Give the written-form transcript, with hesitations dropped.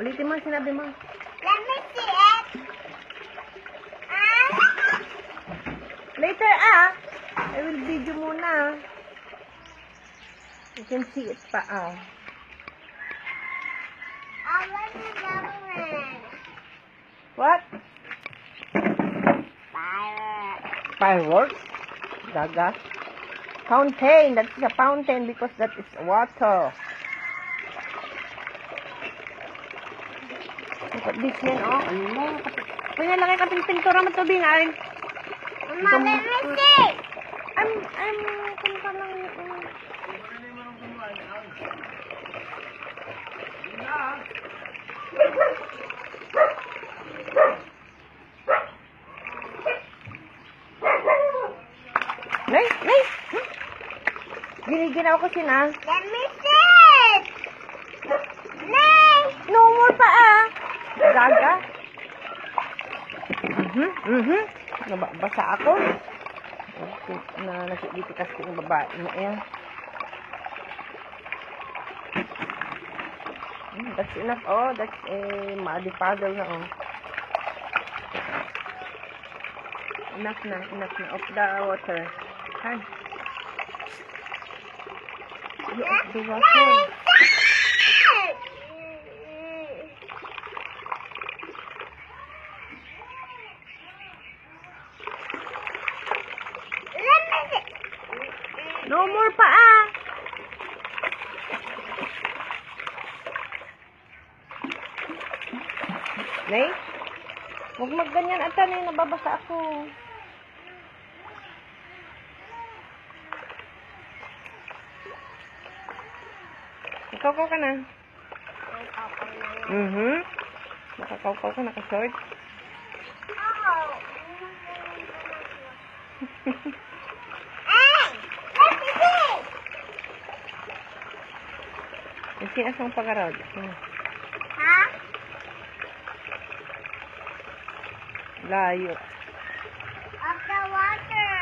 Ulitin mo ang sinabi mo. Let me see it. Later, I will video muna. You can see it pa, I want the government. What? Pirate. Fireworks? Gaga. Fountain. That's a fountain because that is water. Look at this man, Ano? Kaya laki kaping pintura matubing, ay. Mama, let me see. Punta lang. Nay! Giniginaw ko sina. Let me see it. Nay. No more pa, Gaga. Nabasa ako. Nakikitikas ko yung babae na yan. That's enough. That's a muddy puddle na, Enough na of the water. Hi. Of the water. No more pa, Nay? Huwag magganyan ata na nababasa ako. Ikaw ka na. Nakakaw ka, naka-short. Kasi asang pag-arod. Ha? Layo. Of the water.